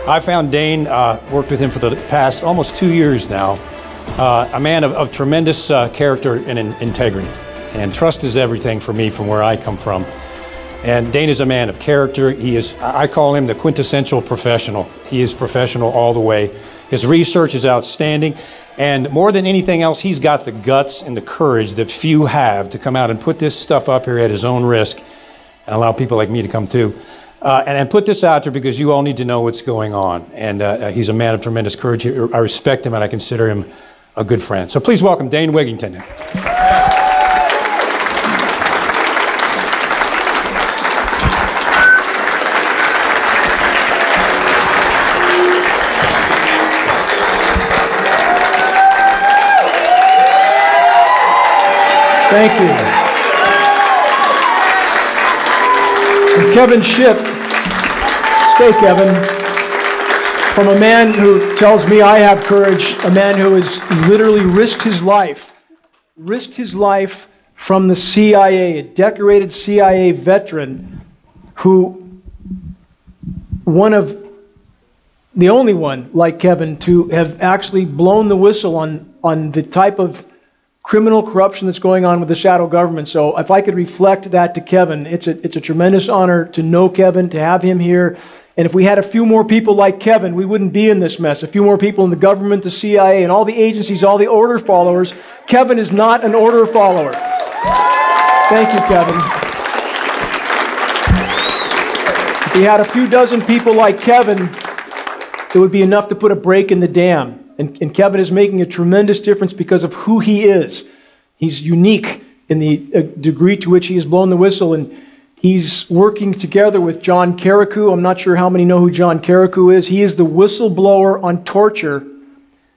I found Dane, worked with him for the past almost 2 years now. A man of tremendous character and integrity. And trust is everything for me from where I come from. And Dane is a man of character. He is, I call him the quintessential professional. He is professional all the way. His research is outstanding. And more than anything else, he's got the guts and the courage that few have to come out and put this stuff up here at his own risk and allow people like me to come too. And put this out there because you all need to know what's going on. And he's a man of tremendous courage. I respect him and I consider him a good friend. So please welcome Dane Wigington. Thank you. And Kevin Shipp, stay Kevin, from a man who tells me I have courage, a man who has literally risked his life from the CIA, a decorated CIA veteran who, the only one like Kevin to have actually blown the whistle on the type of criminal corruption that's going on with the shadow government. So if I could reflect that to Kevin, it's a tremendous honor to know Kevin, to have him here. And if we had a few more people like Kevin, we wouldn't be in this mess. A few more people in the government, the CIA, and all the agencies, all the order followers. Kevin is not an order follower. Thank you, Kevin. If we had a few dozen people like Kevin, it would be enough to put a break in the dam. And Kevin is making a tremendous difference because of who he is. He's unique in the degree to which he has blown the whistle, and he's working together with John Carrico. I'm not sure how many know who John Carrico is. He is the whistleblower on torture,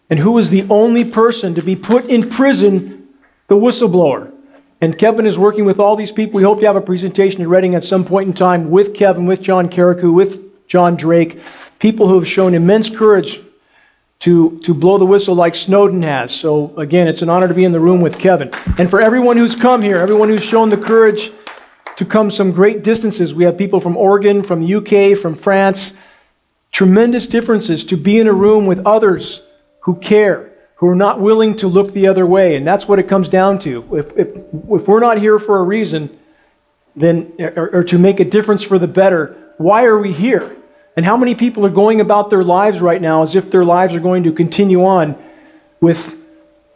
and who is the only person to be put in prison, the whistleblower. And Kevin is working with all these people. We hope you have a presentation at Reading at some point in time with Kevin, with John Carrico, with John Drake, people who have shown immense courage to blow the whistle like Snowden has. So again, it's an honor to be in the room with Kevin. And for everyone who's come here, everyone who's shown the courage to come some great distances. We have people from Oregon, from the UK, from France. Tremendous differences to be in a room with others who care, who are not willing to look the other way. And that's what it comes down to. If we're not here for a reason, then, or to make a difference for the better, why are we here? And how many people are going about their lives right now as if their lives are going to continue on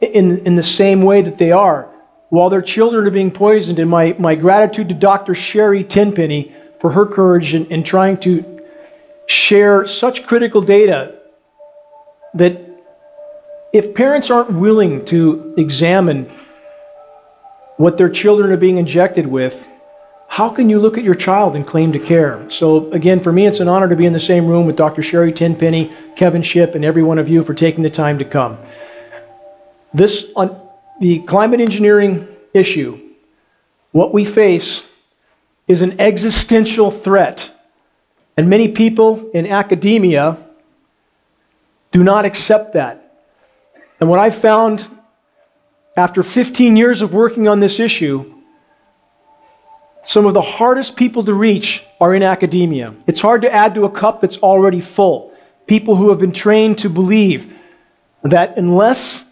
in the same way that they are, while their children are being poisoned? And my gratitude to Dr. Sherry Tenpenny for her courage in trying to share such critical data that if parents aren't willing to examine what their children are being injected with, how can you look at your child and claim to care? So again, for me, it's an honor to be in the same room with Dr. Sherry Tenpenny, Kevin Shipp, and every one of you for taking the time to come. On the climate engineering issue, what we face is an existential threat. And many people in academia do not accept that. And what I found after 15 years of working on this issue, some of the hardest people to reach are in academia. It's hard to add to a cup that's already full. People who have been trained to believe that unless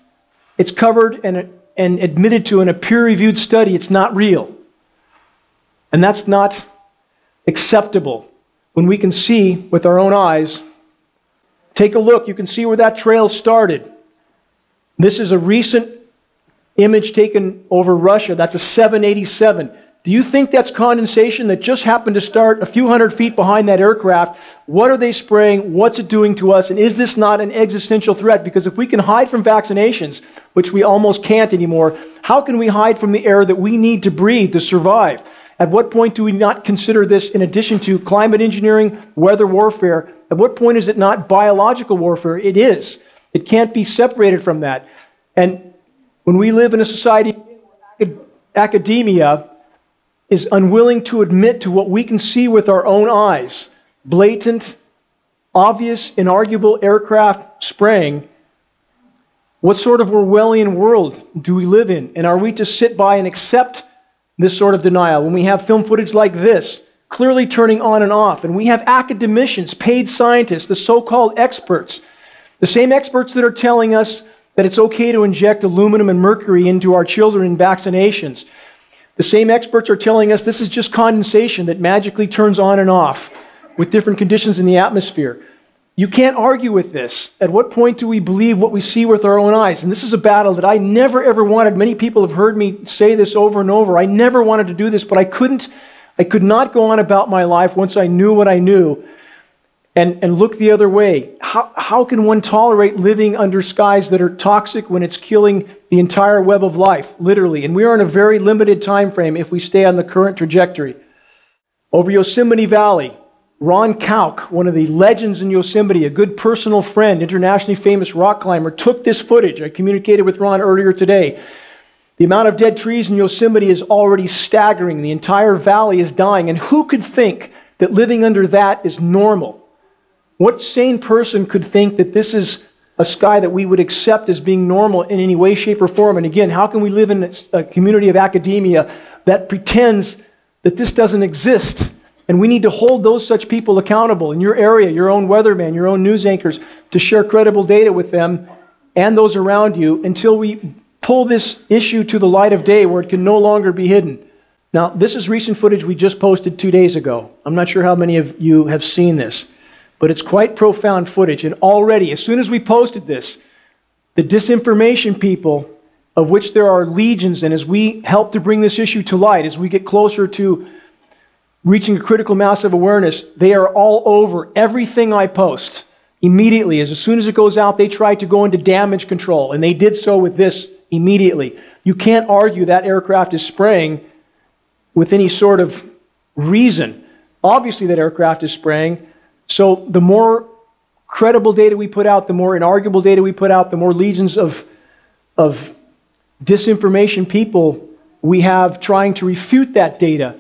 it's covered and admitted to in a peer-reviewed study, it's not real. And that's not acceptable. When we can see with our own eyes, take a look, you can see where that trail started. This is a recent image taken over Russia. That's a 787. Do you think that's condensation that just happened to start a few hundred feet behind that aircraft? What are they spraying? What's it doing to us? And is this not an existential threat? Because if we can hide from vaccinations, which we almost can't anymore, how can we hide from the air that we need to breathe to survive? At what point do we not consider this, in addition to climate engineering, weather warfare, at what point is it not biological warfare? It is. It can't be separated from that. And when we live in a society where academia is unwilling to admit to what we can see with our own eyes, blatant, obvious, inarguable aircraft spraying, what sort of Orwellian world do we live in? And are we to sit by and accept this sort of denial when we have film footage like this clearly turning on and off. And we have academicians, paid scientists, the so-called experts, the same experts that are telling us that it's okay to inject aluminum and mercury into our children in vaccinations. The same experts are telling us this is just condensation that magically turns on and off with different conditions in the atmosphere. You can't argue with this. At what point do we believe what we see with our own eyes? And this is a battle that I never ever wanted. Many people have heard me say this over and over. I never wanted to do this, but I could not go on about my life once I knew what I knew and look the other way. How can one tolerate living under skies that are toxic when it's killing the entire web of life, literally? And we are in a very limited time frame if we stay on the current trajectory. Over Yosemite Valley, Ron Kauk, one of the legends in Yosemite, a good personal friend, internationally famous rock climber, took this footage. I communicated with Ron earlier today. The amount of dead trees in Yosemite is already staggering. The entire valley is dying. And who could think that living under that is normal? What sane person could think that this is a sky that we would accept as being normal in any way, shape, or form? And again, how can we live in a community of academia that pretends that this doesn't exist? And we need to hold those such people accountable in your area, your own weatherman, your own news anchors, to share credible data with them and those around you until we pull this issue to the light of day where it can no longer be hidden. Now, this is recent footage we just posted 2 days ago. I'm not sure how many of you have seen this, but it's quite profound footage. And already, as soon as we posted this, the disinformation people, of which there are legions, and as we help to bring this issue to light, as we get closer to reaching a critical mass of awareness, they are all over everything I post. Immediately, as soon as it goes out, they try to go into damage control, and they did so with this immediately. You can't argue that aircraft is spraying with any sort of reason. Obviously that aircraft is spraying. So the more credible data we put out, the more inarguable data we put out, the more legions of disinformation people we have trying to refute that data.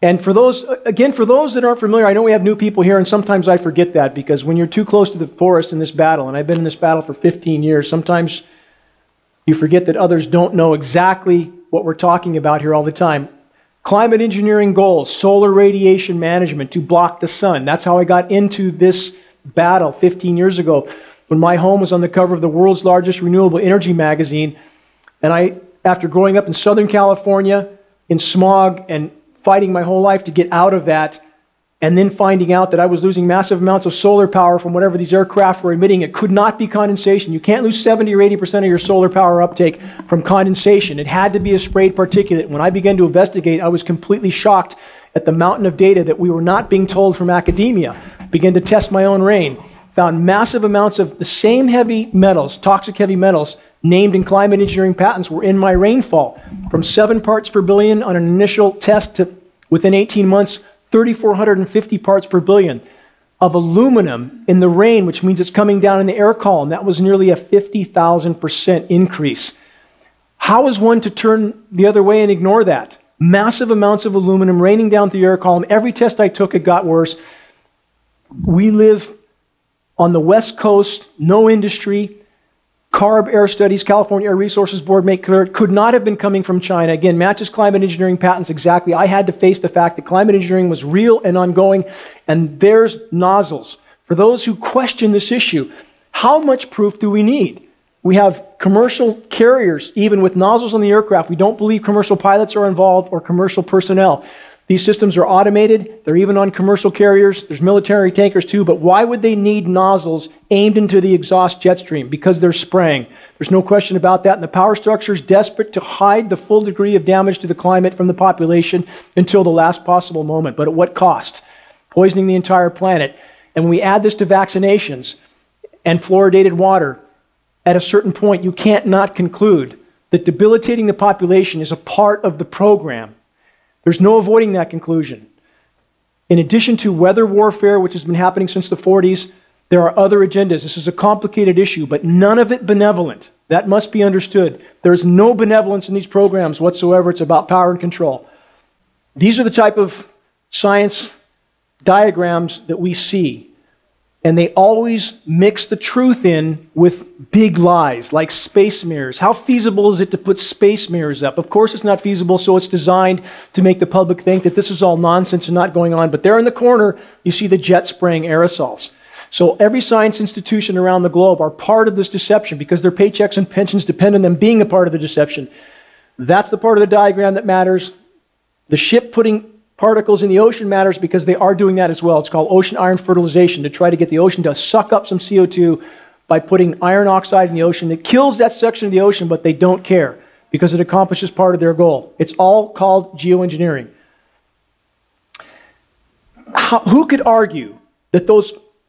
And for those, again, for those that aren't familiar, I know we have new people here, and sometimes I forget that, because when you're too close to the forest in this battle, and I've been in this battle for 15 years, sometimes you forget that others don't know exactly what we're talking about here all the time. Climate engineering goals, solar radiation management to block the sun. That's how I got into this battle 15 years ago, when my home was on the cover of the world's largest renewable energy magazine. And I, after growing up in Southern California, in smog, and fighting my whole life to get out of that, and then finding out that I was losing massive amounts of solar power from whatever these aircraft were emitting. It could not be condensation. You can't lose 70 or 80% of your solar power uptake from condensation. It had to be a sprayed particulate. When I began to investigate, I was completely shocked at the mountain of data that we were not being told from academia. Began to test my own rain. Found massive amounts of the same heavy metals, toxic heavy metals, named in climate engineering patents were in my rainfall. From 7 parts per billion on an initial test to, within 18 months, 3,450 parts per billion of aluminum in the rain, which means it's coming down in the air column. That was nearly a 50,000% increase. How is one to turn the other way and ignore that? Massive amounts of aluminum raining down through the air column. Every test I took, it got worse. We live on the West Coast, no industry. CARB Air Studies, California Air Resources Board make clear it could not have been coming from China. Again, matches climate engineering patents exactly. I had to face the fact that climate engineering was real and ongoing, and there's nozzles. For those who question this issue, how much proof do we need? We have commercial carriers, even with nozzles on the aircraft. We don't believe commercial pilots are involved or commercial personnel. These systems are automated. They're even on commercial carriers. There's military tankers too, but why would they need nozzles aimed into the exhaust jet stream? Because they're spraying. There's no question about that. And the power structure is desperate to hide the full degree of damage to the climate from the population until the last possible moment. But at what cost? Poisoning the entire planet. And when we add this to vaccinations and fluoridated water, at a certain point, you can't not conclude that debilitating the population is a part of the program. There's no avoiding that conclusion. In addition to weather warfare, which has been happening since the 40s, there are other agendas. This is a complicated issue, but none of it benevolent. That must be understood. There's no benevolence in these programs whatsoever. It's about power and control. These are the type of science diagrams that we see. And they always mix the truth in with big lies, like space mirrors. How feasible is it to put space mirrors up? Of course it's not feasible, so it's designed to make the public think that this is all nonsense and not going on. But there in the corner, you see the jet spraying aerosols. So every science institution around the globe are part of this deception because their paychecks and pensions depend on them being a part of the deception. That's the part of the diagram that matters. The ship putting particles in the ocean matters because they are doing that as well. It's called ocean iron fertilization, to try to get the ocean to suck up some CO2 by putting iron oxide in the ocean. It kills that section of the ocean, but they don't care because it accomplishes part of their goal. It's all called geoengineering. Who could argue that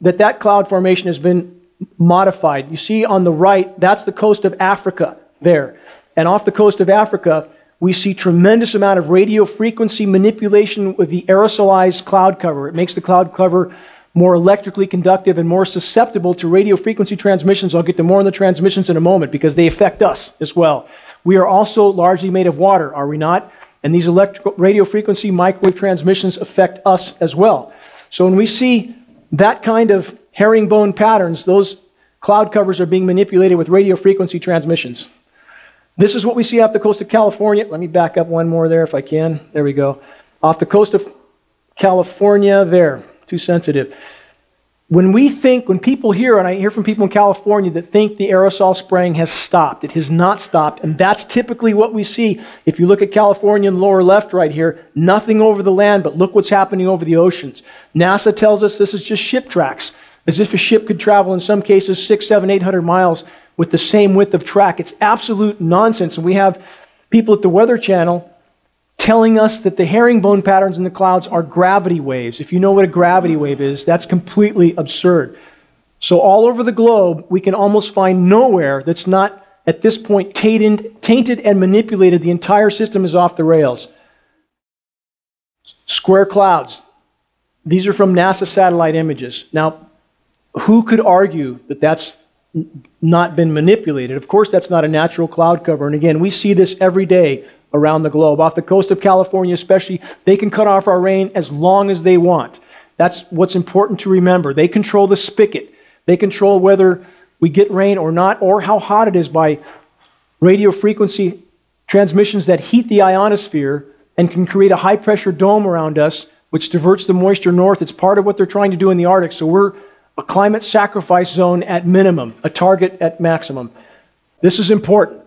that cloud formation has been modified? You see on the right, that's the coast of Africa there. And off the coast of Africa, we see tremendous amount of radio frequency manipulation with the aerosolized cloud cover. It makes the cloud cover more electrically conductive and more susceptible to radio frequency transmissions. I'll get to more on the transmissions in a moment because they affect us as well. We are also largely made of water, are we not? And these radio frequency microwave transmissions affect us as well. So when we see that kind of herringbone patterns, those cloud covers are being manipulated with radio frequency transmissions. This is what we see off the coast of California. Let me back up one more there if I can. There we go. Off the coast of California there. Too sensitive. When people hear, and I hear from people in California that think the aerosol spraying has stopped. It has not stopped, and that's typically what we see. If you look at California in the lower left right here, nothing over the land, but look what's happening over the oceans. NASA tells us this is just ship tracks, as if a ship could travel in some cases 600, 700, 800 miles with the same width of track. It's absolute nonsense. And we have people at the Weather Channel telling us that the herringbone patterns in the clouds are gravity waves. If you know what a gravity wave is, that's completely absurd. So all over the globe, we can almost find nowhere that's not, at this point, tainted and manipulated. The entire system is off the rails. Square clouds. These are from NASA satellite images. Now, who could argue that that's not been manipulated? Of course, that's not a natural cloud cover. And again, we see this every day around the globe. Off the coast of California especially, they can cut off our rain as long as they want. That's what's important to remember. They control the spigot. They control whether we get rain or not, or how hot it is by radio frequency transmissions that heat the ionosphere and can create a high-pressure dome around us, which diverts the moisture north. It's part of what they're trying to do in the Arctic. So we're a climate sacrifice zone at minimum, a target at maximum. This is important.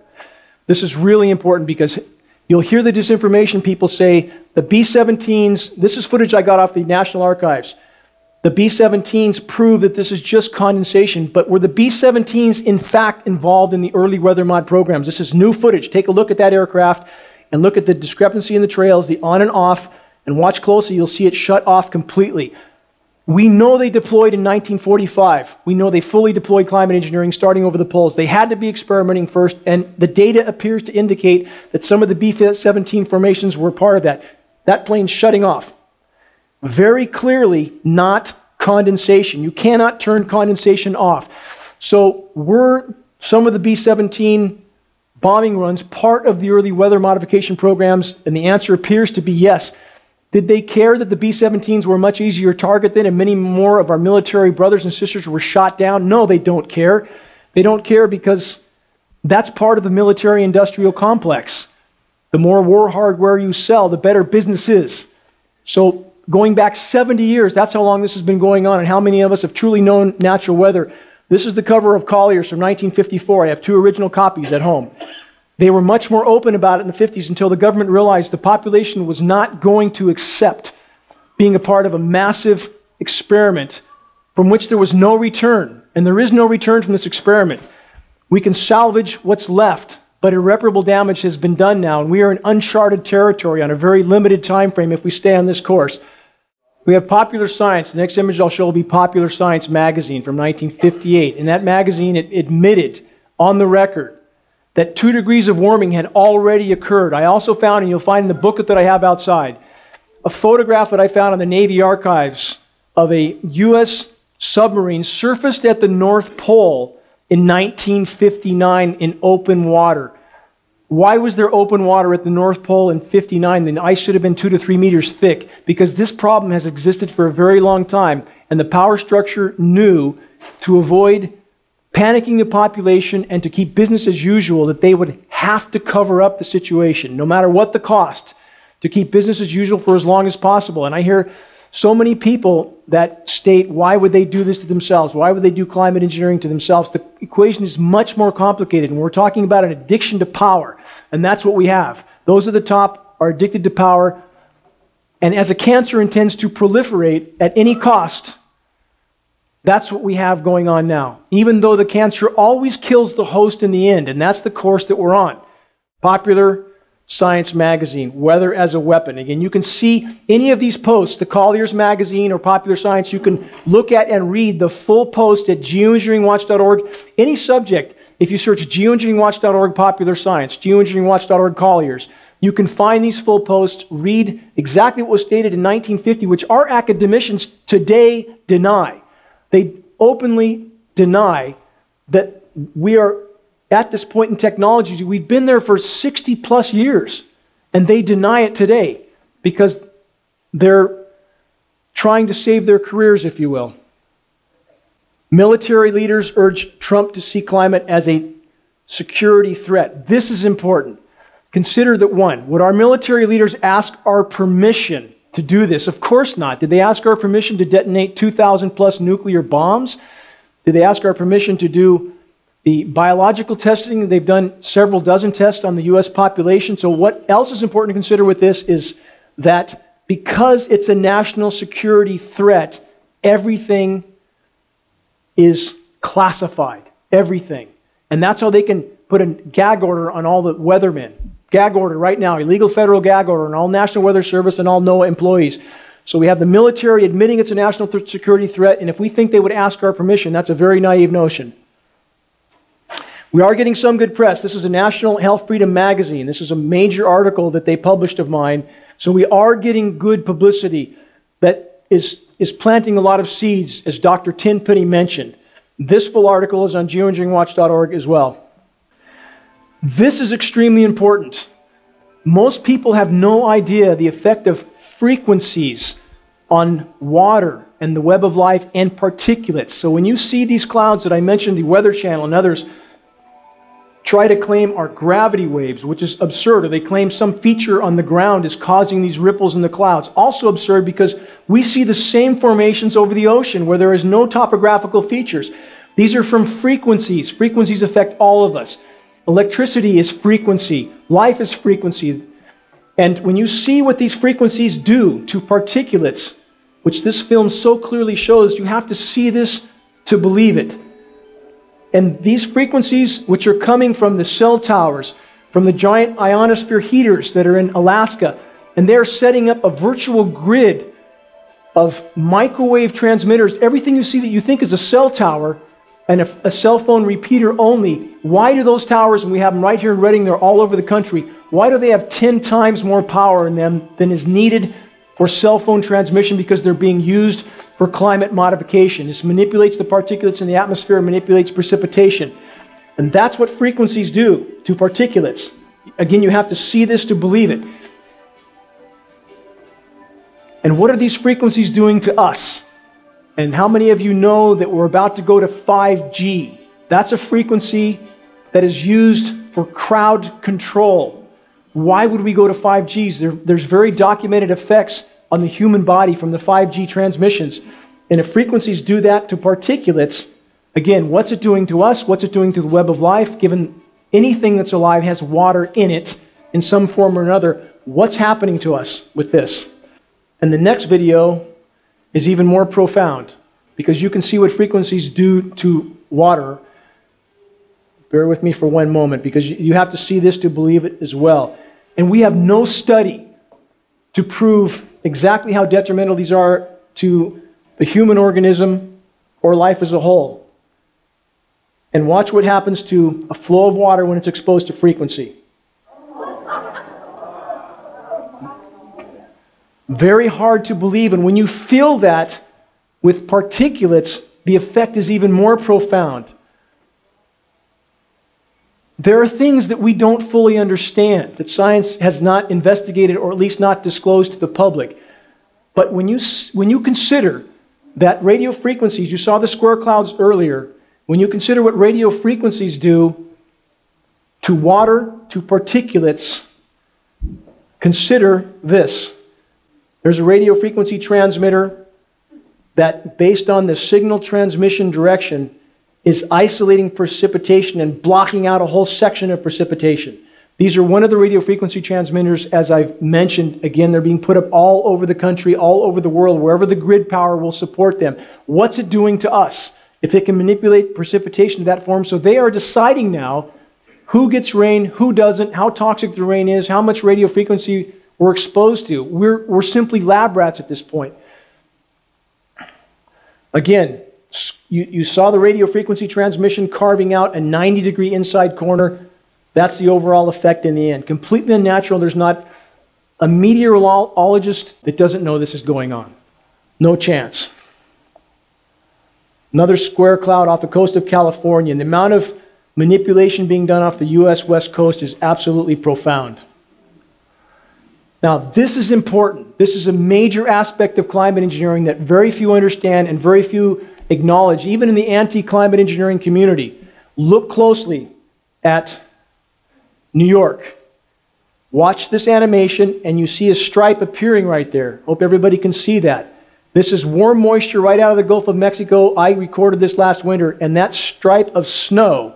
This is really important because you'll hear the disinformation people say the B-17s, this is footage I got off the National Archives. The B-17s prove that this is just condensation, but were the B-17s in fact involved in the early weather mod programs? This is new footage. Take a look at that aircraft and look at the discrepancy in the trails, the on and off, and watch closely. You'll see it shut off completely. We know they deployed in 1945. We know they fully deployed climate engineering starting over the poles. They had to be experimenting first, and the data appears to indicate that some of the B-17 formations were part of that. That plane's shutting off. Very clearly not condensation. You cannot turn condensation off. So were some of the B-17 bombing runs part of the early weather modification programs? And the answer appears to be yes. Did they care that the B-17s were a much easier target then and many more of our military brothers and sisters were shot down? No, they don't care. They don't care because that's part of the military-industrial complex. The more war hardware you sell, the better business is. So going back 70 years, that's how long this has been going on and how many of us have truly known natural weather. This is the cover of Collier's from 1954. I have 2 original copies at home. They were much more open about it in the 50s until the government realized the population was not going to accept being a part of a massive experiment from which there was no return. And there is no return from this experiment. We can salvage what's left, but irreparable damage has been done now, and we are in uncharted territory on a very limited time frame if we stay on this course. We have Popular Science. The next image I'll show will be Popular Science magazine from 1958. In that magazine, it admitted on the record that 2 degrees of warming had already occurred. I also found, and you'll find in the booklet that I have outside, a photograph that I found on the Navy archives of a U.S. submarine surfaced at the North Pole in 1959 in open water. Why was there open water at the North Pole in 59? The ice should have been 2 to 3 meters thick, because this problem has existed for a very long time, and the power structure knew to avoid panicking the population and to keep business as usual, that they would have to cover up the situation, no matter what the cost, to keep business as usual for as long as possible. And I hear so many people that state, why would they do this to themselves? Why would they do climate engineering to themselves? The equation is much more complicated, and we're talking about an addiction to power, and that's what we have. Those at the top are addicted to power, and as a cancer intends to proliferate at any cost, that's what we have going on now. Even though the cancer always kills the host in the end, and that's the course that we're on. Popular Science magazine, Weather as a Weapon. Again, you can see any of these posts, the Collier's magazine or Popular Science, you can look at and read the full post at geoengineeringwatch.org. Any subject, if you search geoengineeringwatch.org Popular Science, geoengineeringwatch.org Collier's, you can find these full posts, read exactly what was stated in 1950, which our academicians today deny. They openly deny that we are at this point in technology. We've been there for 60 plus years, and they deny it today because they're trying to save their careers, if you will. Military leaders urge Trump to see climate as a security threat. This is important. Consider that one, would our military leaders ask our permission to do this? Of course not. Did they ask our permission to detonate 2,000 plus nuclear bombs? Did they ask our permission to do the biological testing? They've done several dozen tests on the U.S. population. So what else is important to consider with this is that because it's a national security threat, everything is classified. Everything. And that's how they can put a gag order on all the weathermen. Gag order right now, illegal federal gag order on all National Weather Service and all NOAA employees. So we have the military admitting it's a national security threat, and if we think they would ask our permission, that's a very naive notion. We are getting some good press. This is a National Health Freedom magazine. This is a major article that they published of mine. So we are getting good publicity that is planting a lot of seeds, as Dr. Tenpenny mentioned. This full article is on geoengineeringwatch.org as well. This is extremely important. Most people have no idea the effect of frequencies on water and the web of life and particulates. So when you see these clouds that I mentioned, the Weather Channel and others try to claim are gravity waves, which is absurd, or they claim some feature on the ground is causing these ripples in the clouds. Also absurd because we see the same formations over the ocean where there is no topographical features. These are from frequencies. Frequencies affect all of us. Electricity is frequency. Life is frequency. And when you see what these frequencies do to particulates, which this film so clearly shows, you have to see this to believe it. And these frequencies, which are coming from the cell towers, from the giant ionosphere heaters that are in Alaska, and they're setting up a virtual grid of microwave transmitters. Everything you see that you think is a cell tower and a cell phone repeater only, why do those towers, and we have them right here in Reading, they're all over the country, why do they have 10 times more power in them than is needed for cell phone transmission? Because they're being used for climate modification. This manipulates the particulates in the atmosphere, manipulates precipitation. And that's what frequencies do to particulates. Again, you have to see this to believe it. And what are these frequencies doing to us? And how many of you know that we're about to go to 5G? That's a frequency that is used for crowd control. Why would we go to 5Gs? There's very documented effects on the human body from the 5G transmissions. And if frequencies do that to particulates, again, what's it doing to us? What's it doing to the web of life? Given anything that's alive has water in it in some form or another, what's happening to us with this? And the next video is even more profound because you can see what frequencies do to water. Bear with me for one moment because you have to see this to believe it as well. And we have no study to prove exactly how detrimental these are to the human organism or life as a whole. And watch what happens to a flow of water when it's exposed to frequency. Very hard to believe, and when you feel that with particulates, the effect is even more profound. There are things that we don't fully understand, that science has not investigated or at least not disclosed to the public. But when you consider that radio frequencies, you saw the square clouds earlier, when you consider what radio frequencies do to water, to particulates, consider this. There's a radio frequency transmitter that, based on the signal transmission direction, is isolating precipitation and blocking out a whole section of precipitation. These are one of the radio frequency transmitters, as I've mentioned. Again, they're being put up all over the country, all over the world, wherever the grid power will support them. What's it doing to us if it can manipulate precipitation to that form? So they are deciding now who gets rain, who doesn't, how toxic the rain is, how much radio frequency we're exposed to. We're simply lab rats at this point. Again, you saw the radio frequency transmission carving out a 90-degree inside corner. That's the overall effect in the end. Completely unnatural. There's not a meteorologist that doesn't know this is going on. No chance. Another square cloud off the coast of California. And the amount of manipulation being done off the U.S. West Coast is absolutely profound. Now, this is important. This is a major aspect of climate engineering that very few understand and very few acknowledge, even in the anti-climate engineering community. Look closely at New York. Watch this animation and you see a stripe appearing right there. Hope everybody can see that. This is warm moisture right out of the Gulf of Mexico. I recorded this last winter, and that stripe of snow.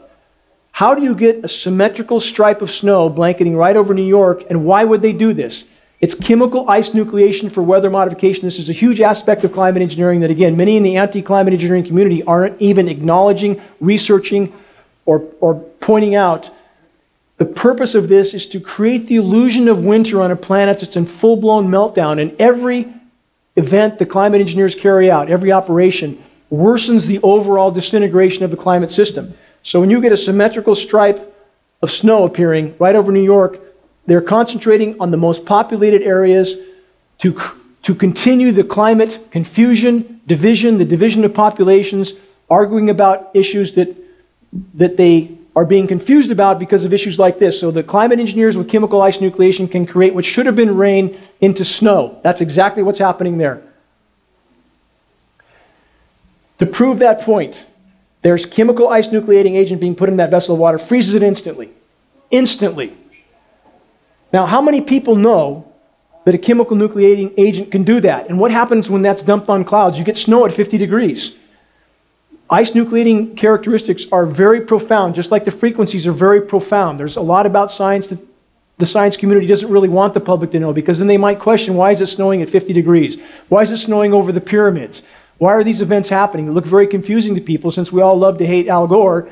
How do you get a symmetrical stripe of snow blanketing right over New York, and why would they do this? It's chemical ice nucleation for weather modification. This is a huge aspect of climate engineering that, again, many in the anti-climate engineering community aren't even acknowledging, researching, or pointing out. The purpose of this is to create the illusion of winter on a planet that's in full-blown meltdown, and every event the climate engineers carry out, every operation, worsens the overall disintegration of the climate system. So when you get a symmetrical stripe of snow appearing right over New York, they're concentrating on the most populated areas to continue the climate confusion, division, the division of populations, arguing about issues that they are being confused about because of issues like this. So the climate engineers with chemical ice nucleation can create what should have been rain into snow. That's exactly what's happening there. To prove that point, there's chemical ice nucleating agent being put in that vessel of water, freezes it instantly. Instantly. Now, how many people know that a chemical nucleating agent can do that? And what happens when that's dumped on clouds? You get snow at 50 degrees. Ice nucleating characteristics are very profound, just like the frequencies are very profound. There's a lot about science that the science community doesn't really want the public to know, because then they might question, why is it snowing at 50 degrees? Why is it snowing over the pyramids? Why are these events happening? They look very confusing to people. Since we all love to hate Al Gore,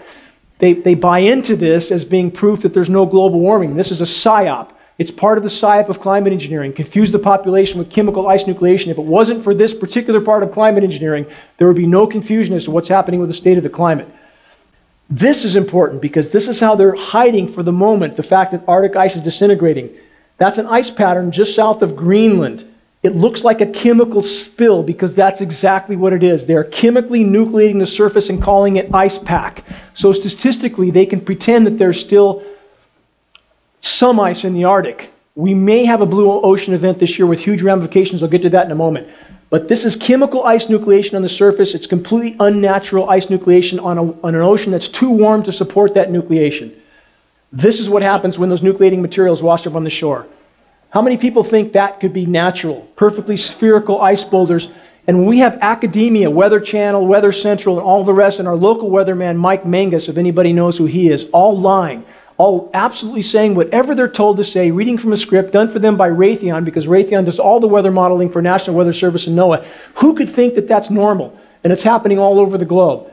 they buy into this as being proof that there's no global warming. This is a psyop. It's part of the psyop of climate engineering. Confuse the population with chemical ice nucleation. If it wasn't for this particular part of climate engineering, there would be no confusion as to what's happening with the state of the climate. This is important because this is how they're hiding for the moment the fact that Arctic ice is disintegrating. That's an ice pattern just south of Greenland. It looks like a chemical spill because that's exactly what it is. They're chemically nucleating the surface and calling it ice pack. So statistically, they can pretend that there's still some ice in the Arctic. We may have a blue ocean event this year with huge ramifications. I'll get to that in a moment. But this is chemical ice nucleation on the surface. It's completely unnatural ice nucleation on an ocean that's too warm to support that nucleation. This is what happens when those nucleating materials wash up on the shore. How many people think that could be natural? Perfectly spherical ice boulders. And when we have academia, Weather Channel, Weather Central, and all the rest, and our local weatherman, Mike Mangus, if anybody knows who he is, all lying, all absolutely saying whatever they're told to say, reading from a script done for them by Raytheon, because Raytheon does all the weather modeling for National Weather Service and NOAA. Who could think that that's normal? And it's happening all over the globe.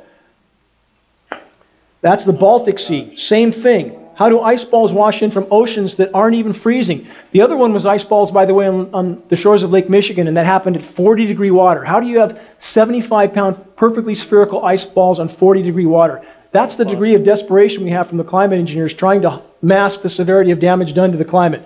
That's the Baltic Sea. Same thing. How do ice balls wash in from oceans that aren't even freezing? The other one was ice balls, by the way, on the shores of Lake Michigan, and that happened at 40-degree water. How do you have 75-pound perfectly spherical ice balls on 40-degree water? That's the degree of desperation we have from the climate engineers trying to mask the severity of damage done to the climate.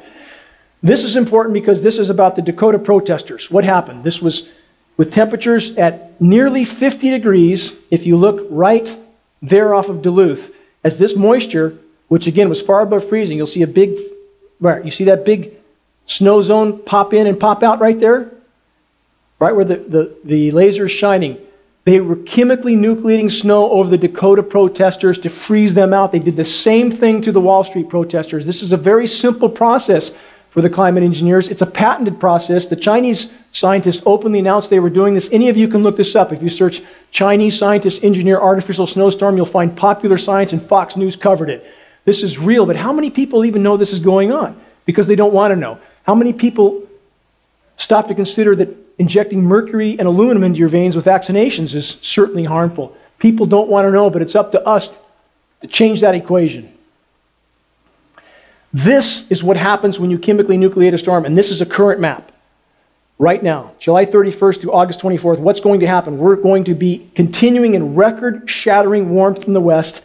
This is important because this is about the Dakota protesters. What happened? This was with temperatures at nearly 50 degrees, if you look right there off of Duluth, as this moisture, which again was far above freezing, you'll see a big, right, you see that big snow zone pop in and pop out right there? right where the laser is shining. They were chemically nucleating snow over the Dakota protesters to freeze them out. They did the same thing to the Wall Street protesters. This is a very simple process for the climate engineers. It's a patented process. The Chinese scientists openly announced they were doing this. Any of you can look this up. If you search Chinese scientists engineer artificial snowstorm, you'll find Popular Science, and Fox News covered it. This is real, but how many people even know this is going on? Because they don't want to know. How many people stop to consider that injecting mercury and aluminum into your veins with vaccinations is certainly harmful? People don't want to know, but it's up to us to change that equation. This is what happens when you chemically nucleate a storm, and this is a current map. Right now, July 31st to August 24th, what's going to happen? We're going to be continuing in record-shattering warmth in the west,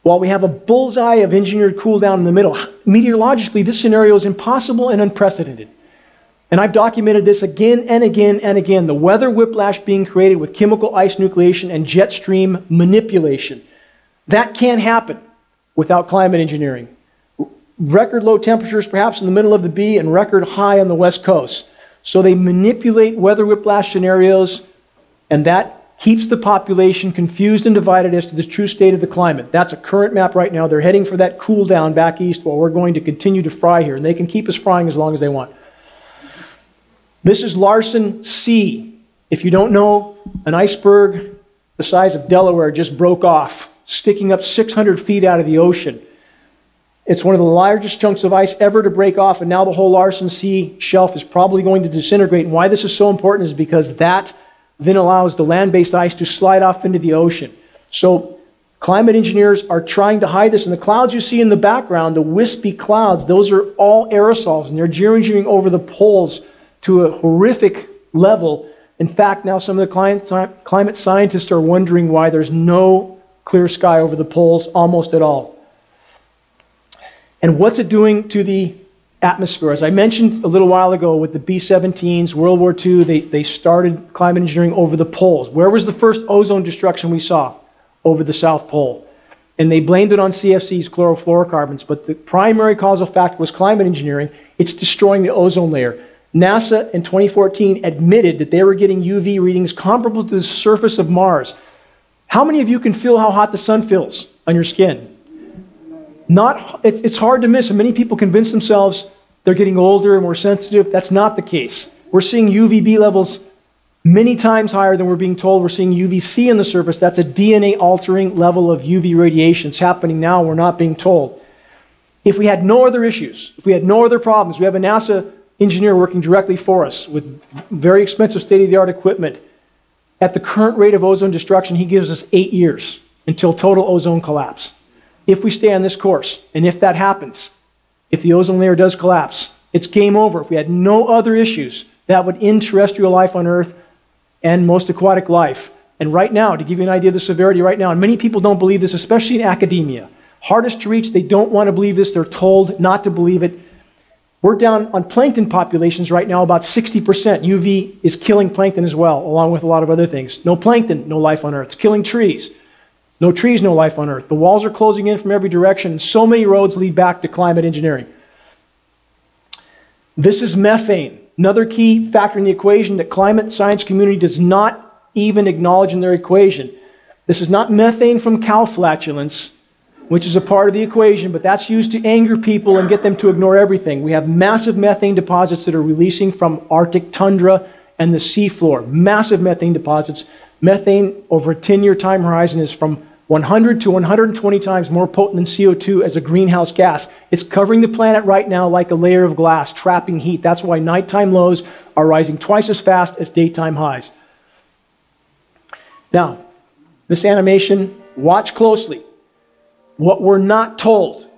while we have a bullseye of engineered cool down in the middle. Meteorologically, this scenario is impossible and unprecedented. And I've documented this again and again and again, the weather whiplash being created with chemical ice nucleation and jet stream manipulation. That can't happen without climate engineering. Record low temperatures perhaps in the middle of the B and record high on the west coast. So they manipulate weather whiplash scenarios, and that keeps the population confused and divided as to the true state of the climate. That's a current map right now. They're heading for that cool down back east while we're going to continue to fry here, and they can keep us frying as long as they want. This is Larsen C. If you don't know, an iceberg the size of Delaware just broke off, sticking up 600 feet out of the ocean. It's one of the largest chunks of ice ever to break off, and now the whole Larsen C shelf is probably going to disintegrate. And why this is so important is because that then allows the land-based ice to slide off into the ocean. So climate engineers are trying to hide this. And the clouds you see in the background, the wispy clouds, those are all aerosols, and they're geoengineering over the poles to a horrific level. In fact, now some of the climate scientists are wondering why there's no clear sky over the poles almost at all. And what's it doing to the atmosphere? As I mentioned a little while ago with the B-17s, World War II, they started climate engineering over the poles. Where was the first ozone destruction we saw? Over the South Pole. And they blamed it on CFCs, chlorofluorocarbons, but the primary causal factor was climate engineering. It's destroying the ozone layer. NASA in 2014 admitted that they were getting UV readings comparable to the surface of Mars. How many of you can feel how hot the sun feels on your skin? It's hard to miss, and many people convince themselves they're getting older and more sensitive. That's not the case. We're seeing UVB levels many times higher than we're being told. We're seeing UVC on the surface. That's a DNA-altering level of UV radiation. It's happening now. We're not being told. If we had no other issues, if we had no other problems, we have a NASA engineer working directly for us with very expensive state-of-the-art equipment. At the current rate of ozone destruction, he gives us 8 years until total ozone collapse. If we stay on this course, and if that happens, if the ozone layer does collapse, it's game over. If we had no other issues, that would end terrestrial life on Earth and most aquatic life. And right now, to give you an idea of the severity right now, and many people don't believe this, especially in academia. Hardest to reach, they don't want to believe this. They're told not to believe it. We're down on plankton populations right now about 60%. UV is killing plankton as well, along with a lot of other things. No plankton, no life on Earth. It's killing trees. No trees, no life on Earth. The walls are closing in from every direction, and so many roads lead back to climate engineering. This is methane, another key factor in the equation that climate science community does not even acknowledge in their equation. This is not methane from cow flatulence, which is a part of the equation, but that's used to anger people and get them to ignore everything. We have massive methane deposits that are releasing from Arctic tundra and the seafloor. Massive methane deposits. Methane over a 10-year time horizon is from 100 to 120 times more potent than CO2 as a greenhouse gas. It's covering the planet right now like a layer of glass, trapping heat. That's why nighttime lows are rising twice as fast as daytime highs. Now, this animation, watch closely. What we're not told.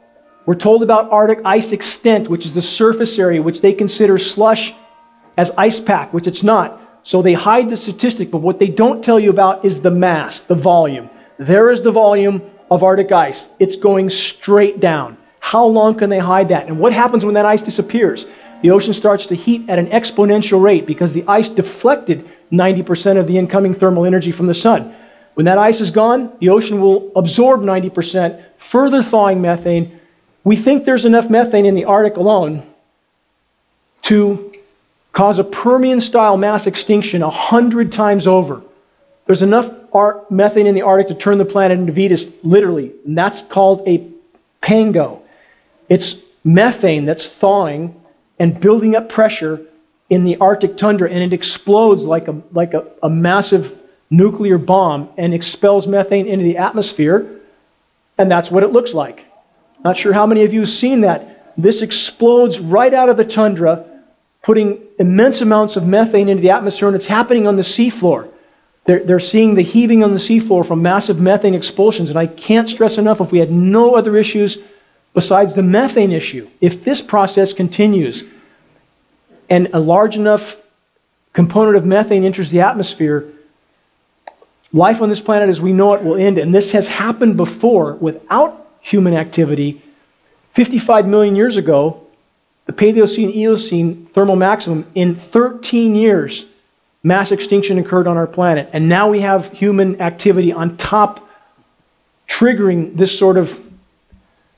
We're told about Arctic ice extent, which is the surface area, which they consider slush as ice pack, which it's not. So they hide the statistic, but what they don't tell you about is the mass, the volume. There is the volume of Arctic ice. It's going straight down. How long can they hide that? And what happens when that ice disappears? The ocean starts to heat at an exponential rate because the ice deflected 90% of the incoming thermal energy from the sun. When that ice is gone, the ocean will absorb 90%, further thawing methane. We think there's enough methane in the Arctic alone to cause a Permian-style mass extinction 100 times over. There's enough methane in the Arctic to turn the planet into Venus, literally, and that's called a pango. It's methane that's thawing and building up pressure in the Arctic tundra, and it explodes like a massive nuclear bomb and expels methane into the atmosphere, and that's what it looks like. Not sure how many of you have seen that. This explodes right out of the tundra, putting immense amounts of methane into the atmosphere, and it's happening on the seafloor. They're seeing the heaving on the seafloor from massive methane expulsions, and I can't stress enough, if we had no other issues besides the methane issue, if this process continues and a large enough component of methane enters the atmosphere, life on this planet as we know it will end. And this has happened before without human activity. 55 million years ago, the Paleocene-Eocene thermal maximum, in 13 years, mass extinction occurred on our planet. And now we have human activity on top, triggering this sort of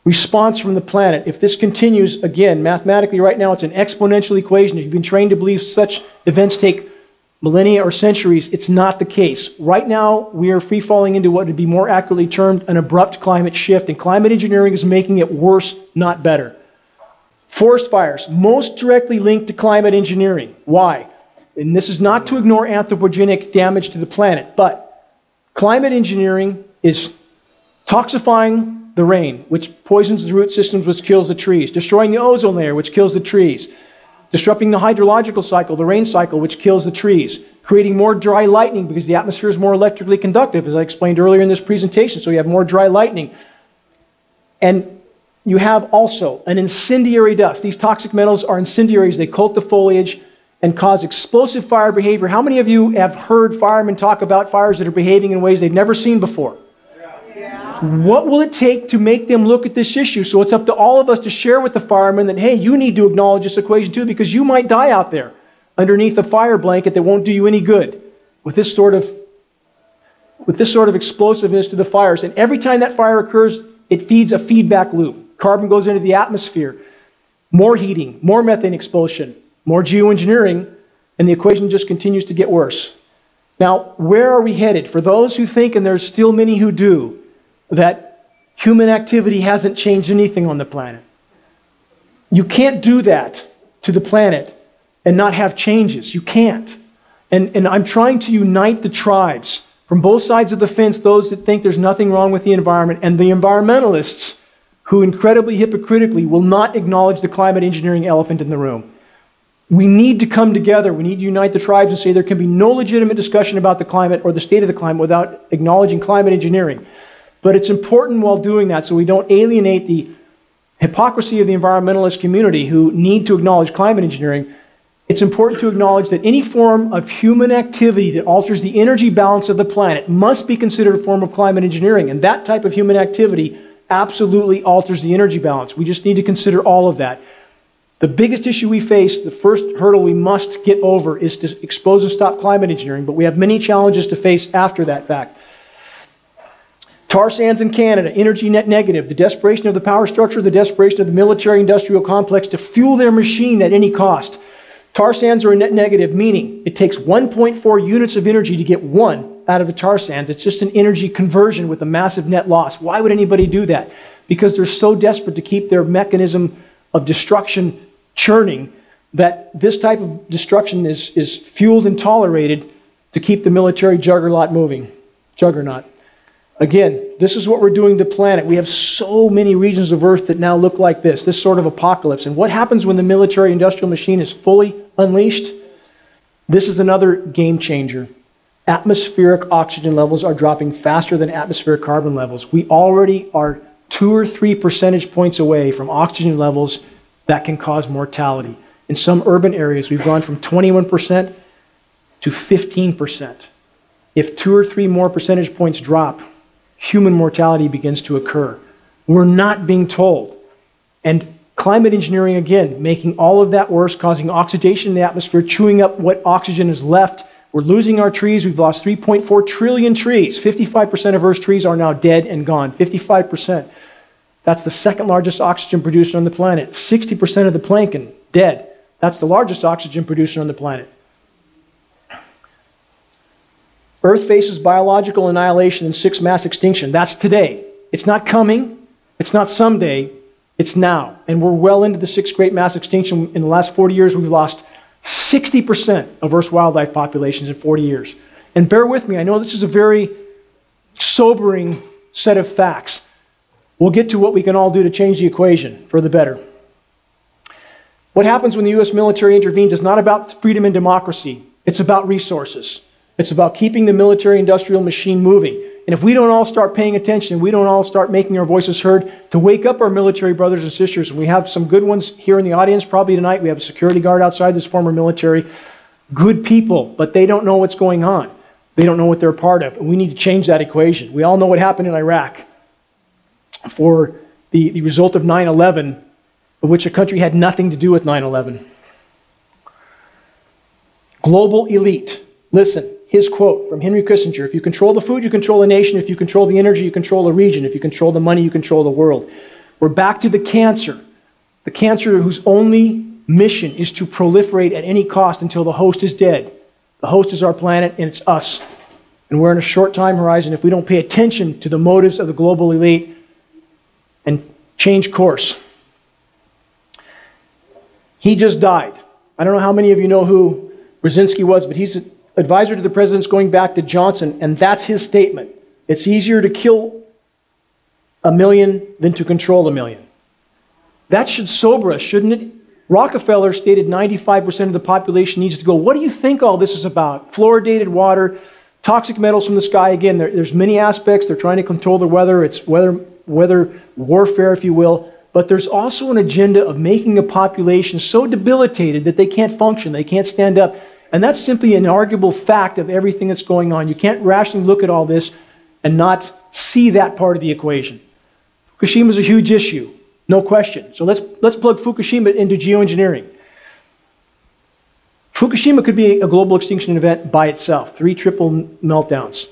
response from the planet. If this continues, again, mathematically right now it's an exponential equation. If you've been trained to believe such events take millennia or centuries, it's not the case. Right now we are free falling into what would be more accurately termed an abrupt climate shift, and climate engineering is making it worse, not better. Forest fires, most directly linked to climate engineering. Why? And this is not to ignore anthropogenic damage to the planet, but climate engineering is toxifying the rain, which poisons the root systems, which kills the trees, destroying the ozone layer, which kills the trees, disrupting the hydrological cycle, the rain cycle, which kills the trees, creating more dry lightning because the atmosphere is more electrically conductive, as I explained earlier in this presentation, so you have more dry lightning. And you have also an incendiary dust. These toxic metals are incendiaries. They coat the foliage and cause explosive fire behavior. How many of you have heard firemen talk about fires that are behaving in ways they've never seen before? What will it take to make them look at this issue? So it's up to all of us to share with the firemen that, hey, you need to acknowledge this equation too, because you might die out there underneath a fire blanket that won't do you any good with this sort of explosiveness to the fires. And every time that fire occurs, it feeds a feedback loop. Carbon goes into the atmosphere, more heating, more methane expulsion, more geoengineering, and the equation just continues to get worse. Now, where are we headed? For those who think, and there's still many who do, that human activity hasn't changed anything on the planet. You can't do that to the planet and not have changes. You can't. And I'm trying to unite the tribes from both sides of the fence, those that think there's nothing wrong with the environment, and the environmentalists who incredibly hypocritically will not acknowledge the climate engineering elephant in the room. We need to come together. We need to unite the tribes and say there can be no legitimate discussion about the climate or the state of the climate without acknowledging climate engineering. But it's important while doing that so we don't alienate the hypocrisy of the environmentalist community who need to acknowledge climate engineering. It's important to acknowledge that any form of human activity that alters the energy balance of the planet must be considered a form of climate engineering. And that type of human activity absolutely alters the energy balance. We just need to consider all of that. The biggest issue we face, the first hurdle we must get over, is to expose and stop climate engineering. But we have many challenges to face after that fact. Tar sands in Canada, energy net negative, the desperation of the power structure, the desperation of the military-industrial complex to fuel their machine at any cost. Tar sands are a net negative, meaning it takes 1.4 units of energy to get one out of the tar sands. It's just an energy conversion with a massive net loss. Why would anybody do that? Because they're so desperate to keep their mechanism of destruction churning that this type of destruction is fueled and tolerated to keep the military juggernaut moving. Again, this is what we're doing to the planet. We have so many regions of Earth that now look like this sort of apocalypse. And what happens when the military-industrial machine is fully unleashed? This is another game changer. Atmospheric oxygen levels are dropping faster than atmospheric carbon levels. We already are 2 or 3 percentage points away from oxygen levels that can cause mortality. In some urban areas, we've gone from 21% to 15%. If 2 or 3 more percentage points drop, human mortality begins to occur. We're not being told. And climate engineering, again, making all of that worse, causing oxidation in the atmosphere, chewing up what oxygen is left. We're losing our trees. We've lost 3.4 trillion trees. 55% of Earth's trees are now dead and gone. 55%. That's the second largest oxygen producer on the planet. 60% of the plankton, dead. That's the largest oxygen producer on the planet. Earth faces biological annihilation and 6 mass extinction. That's today. It's not coming. It's not someday. It's now. And we're well into the 6th great mass extinction. In the last 40 years, we've lost 60% of Earth's wildlife populations in 40 years. And bear with me, I know this is a very sobering set of facts. We'll get to what we can all do to change the equation for the better. What happens when the U.S. military intervenes is not about freedom and democracy. It's about resources. It's about keeping the military-industrial machine moving. And if we don't all start paying attention, we don't all start making our voices heard to wake up our military brothers and sisters. We have some good ones here in the audience probably tonight. We have a security guard outside that's former military. Good people, but they don't know what's going on. They don't know what they're a part of. And we need to change that equation. We all know what happened in Iraq for the result of 9/11, of which a country had nothing to do with 9/11. Global elite. Listen. His quote from Henry Kissinger, if you control the food, you control a nation. If you control the energy, you control a region. If you control the money, you control the world. We're back to the cancer. The cancer whose only mission is to proliferate at any cost until the host is dead. The host is our planet, and it's us. And we're in a short time horizon if we don't pay attention to the motives of the global elite and change course. He just died. I don't know how many of you know who Brzezinski was, but he's advisor to the president's going back to Johnson, and that's his statement. It's easier to kill 1 million than to control 1 million. That should sober us, shouldn't it? Rockefeller stated 95% of the population needs to go. What do you think all this is about? Fluoridated water, toxic metals from the sky. Again, there's many aspects. They're trying to control the weather. It's weather warfare, if you will. But there's also an agenda of making a population so debilitated that they can't function, they can't stand up. And that's simply an arguable fact of everything that's going on. You can't rationally look at all this and not see that part of the equation. Fukushima is a huge issue, no question. So let's plug Fukushima into geoengineering. Fukushima could be a global extinction event by itself, 3 triple meltdowns.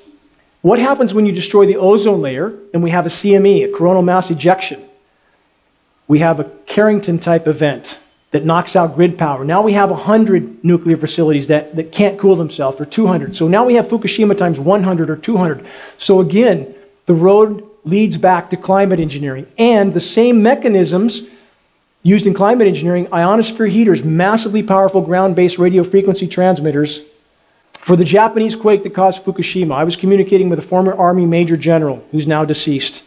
What happens when you destroy the ozone layer and we have a CME, a coronal mass ejection? We have a Carrington-type event that knocks out grid power. Now we have 100 nuclear facilities that can't cool themselves, or 200. So now we have Fukushima times 100 or 200. So again, the road leads back to climate engineering. And the same mechanisms used in climate engineering, ionosphere heaters, massively powerful ground-based radio frequency transmitters. For the Japanese quake that caused Fukushima, I was communicating with a former Army Major General who's now deceased.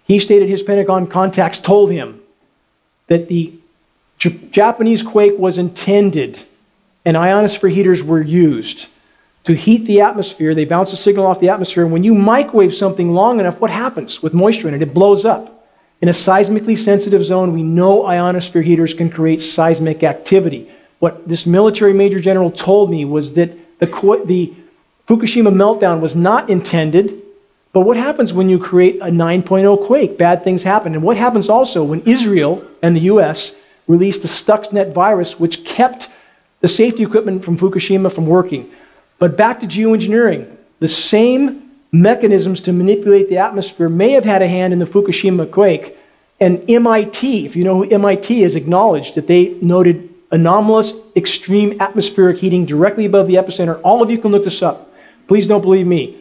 He stated his Pentagon contacts told him that the Japanese quake was intended, and ionosphere heaters were used to heat the atmosphere. They bounce a signal off the atmosphere, and when you microwave something long enough, what happens with moisture in it? It blows up. In a seismically sensitive zone, we know ionosphere heaters can create seismic activity. What this military major general told me was that the Fukushima meltdown was not intended, but what happens when you create a 9.0 quake? Bad things happen. And what happens also when Israel and the U.S. released the Stuxnet virus, which kept the safety equipment from Fukushima from working. But back to geoengineering. The same mechanisms to manipulate the atmosphere may have had a hand in the Fukushima quake. And MIT, if you know who MIT is, acknowledged that they noted anomalous extreme atmospheric heating directly above the epicenter. All of you can look this up. Please don't believe me.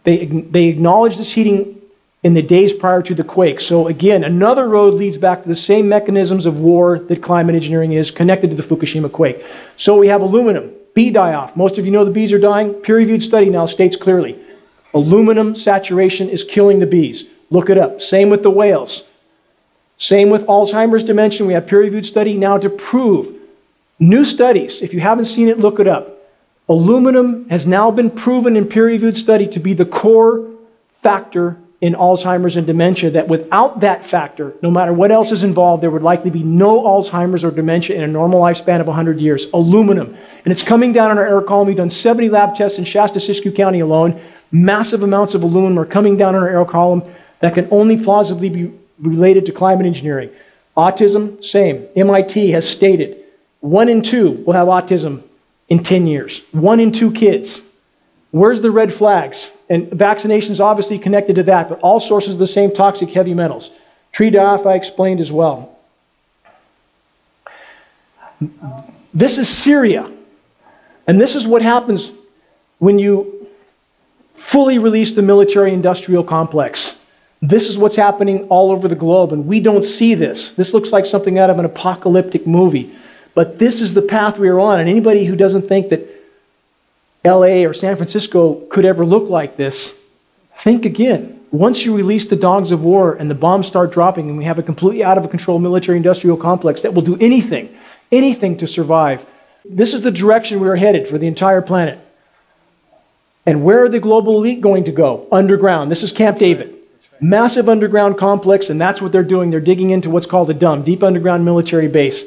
They acknowledged this heating in the days prior to the quake. So again, another road leads back to the same mechanisms of war that climate engineering is connected to the Fukushima quake. So we have aluminum, bee die-off. Most of you know the bees are dying. Peer-reviewed study now states clearly, aluminum saturation is killing the bees. Look it up. Same with the whales. Same with Alzheimer's dementia. We have peer-reviewed study now to prove. New studies, if you haven't seen it, look it up. Aluminum has now been proven in peer-reviewed study to be the core factor in Alzheimer's and dementia, that without that factor, no matter what else is involved, there would likely be no Alzheimer's or dementia in a normal lifespan of 100 years. Aluminum. And it's coming down in our air column. We've done 70 lab tests in Shasta-Siskiyou County alone. Massive amounts of aluminum are coming down in our air column that can only plausibly be related to climate engineering. Autism, same. MIT has stated 1 in 2 will have autism in 10 years. 1 in 2 kids. Where's the red flags? And vaccination is obviously connected to that, but all sources of the same toxic heavy metals. Tree die-off I explained as well. This is Syria. And this is what happens when you fully release the military-industrial complex. This is what's happening all over the globe, and we don't see this. This looks like something out of an apocalyptic movie. But this is the path we are on, and anybody who doesn't think that LA or San Francisco could ever look like this, think again. Once you release the dogs of war and the bombs start dropping and we have a completely out of control military-industrial complex that will do anything to survive, this is the direction we are headed for the entire planet. And where are the global elite going to go? Underground. This is Camp David. Massive underground complex, and that's what they're doing. They're digging into what's called a DUM, deep underground military base.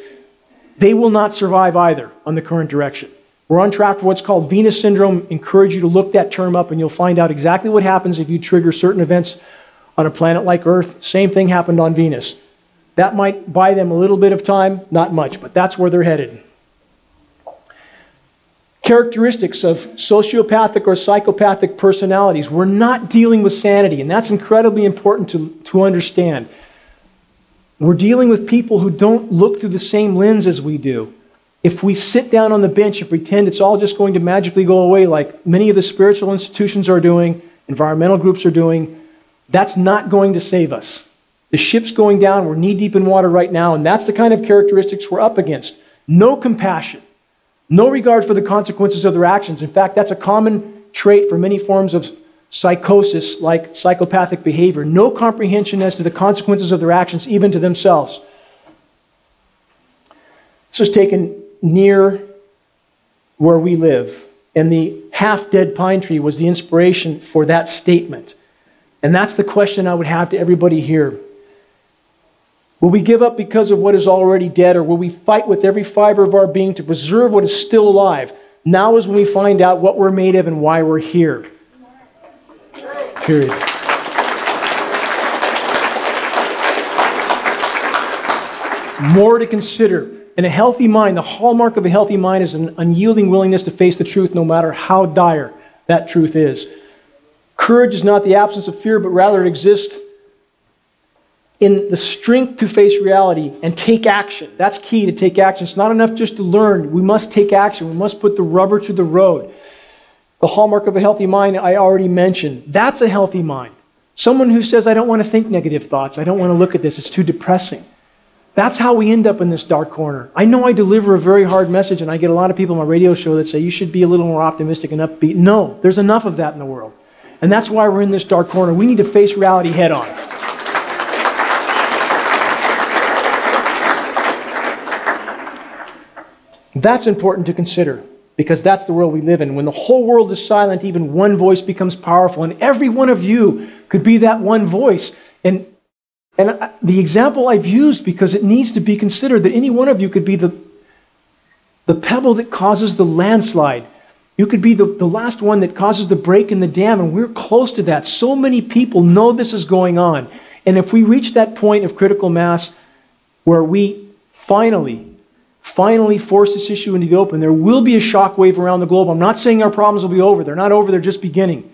They will not survive either on the current direction. We're on track for what's called Venus syndrome. Encourage you to look that term up and you'll find out exactly what happens if you trigger certain events on a planet like Earth. Same thing happened on Venus. That might buy them a little bit of time, not much, but that's where they're headed. Characteristics of sociopathic or psychopathic personalities. We're not dealing with sanity, and that's incredibly important to understand. We're dealing with people who don't look through the same lens as we do. If we sit down on the bench and pretend it's all just going to magically go away like many of the spiritual institutions are doing, environmental groups are doing, that's not going to save us. The ship's going down, we're knee-deep in water right now, and that's the kind of characteristics we're up against. No compassion. No regard for the consequences of their actions. In fact, that's a common trait for many forms of psychosis, like psychopathic behavior. No comprehension as to the consequences of their actions, even to themselves. This was taken near where we live, and the half-dead pine tree was the inspiration for that statement. And that's the question I would have to everybody here. Will we give up because of what is already dead, or will we fight with every fiber of our being to preserve what is still alive? Now is when we find out what we're made of and why we're here. Period. More to consider. In a healthy mind, the hallmark of a healthy mind is an unyielding willingness to face the truth no matter how dire that truth is. Courage is not the absence of fear, but rather it exists in the strength to face reality and take action. That's key, to take action. It's not enough just to learn. We must take action. We must put the rubber to the road. The hallmark of a healthy mind, I already mentioned. That's a healthy mind. Someone who says, I don't want to think negative thoughts. I don't want to look at this. It's too depressing. That's how we end up in this dark corner. I know I deliver a very hard message, and I get a lot of people on my radio show that say, you should be a little more optimistic and upbeat. No, there's enough of that in the world. And that's why we're in this dark corner. We need to face reality head on. That's important to consider, because that's the world we live in. When the whole world is silent, even one voice becomes powerful, and every one of you could be that one voice. And the example I've used, because it needs to be considered, that any one of you could be the pebble that causes the landslide. You could be the last one that causes the break in the dam, and we're close to that. So many people know this is going on. And if we reach that point of critical mass where we finally force this issue into the open, there will be a shockwave around the globe. I'm not saying our problems will be over. They're not over. They're just beginning.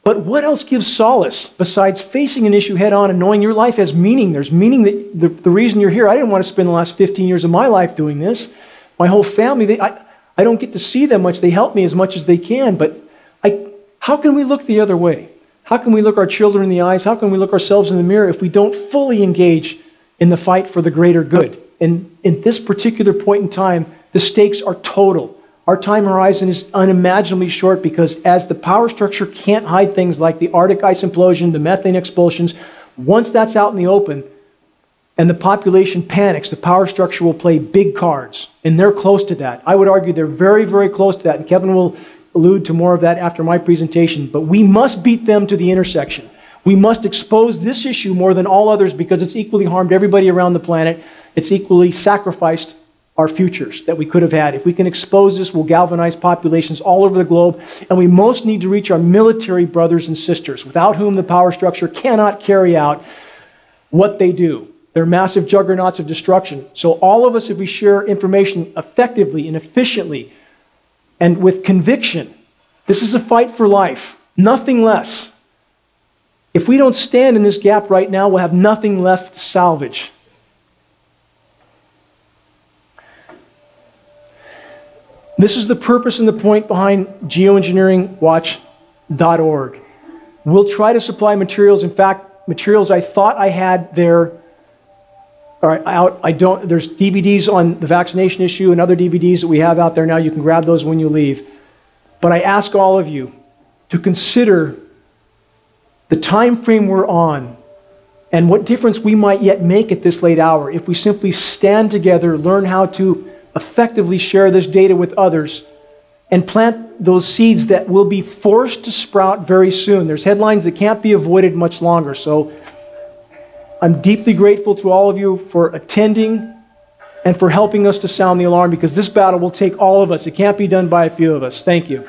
But what else gives solace besides facing an issue head on and knowing your life has meaning? There's meaning that the reason you're here. I didn't want to spend the last 15 years of my life doing this. My whole family, I don't get to see them much. They help me as much as they can. But how can we look the other way? How can we look our children in the eyes? How can we look ourselves in the mirror if we don't fully engage in the fight for the greater good? And in this particular point in time, the stakes are total. Our time horizon is unimaginably short, because as the power structure can't hide things like the Arctic ice implosion, the methane expulsions, once that's out in the open and the population panics, the power structure will play big cards. And they're close to that. I would argue they're very, very close to that. And Kevin will allude to more of that after my presentation. But we must beat them to the intersection. We must expose this issue more than all others, because it's equally harmed everybody around the planet. It's equally sacrificed our futures that we could have had. If we can expose this, we'll galvanize populations all over the globe. And we most need to reach our military brothers and sisters, without whom the power structure cannot carry out what they do. They're massive juggernauts of destruction. So all of us, if we share information effectively and efficiently and with conviction, this is a fight for life, nothing less. If we don't stand in this gap right now, we'll have nothing left to salvage. This is the purpose and the point behind geoengineeringwatch.org. We'll try to supply materials. In fact, materials I thought I had there are out. I don't. There's DVDs on the vaccination issue and other DVDs that we have out there now. You can grab those when you leave. But I ask all of you to consider the time frame we're on and what difference we might yet make at this late hour if we simply stand together, learn how to effectively share this data with others, and plant those seeds that will be forced to sprout very soon. There's headlines that can't be avoided much longer. So I'm deeply grateful to all of you for attending and for helping us to sound the alarm, because this battle will take all of us. It can't be done by a few of us. Thank you.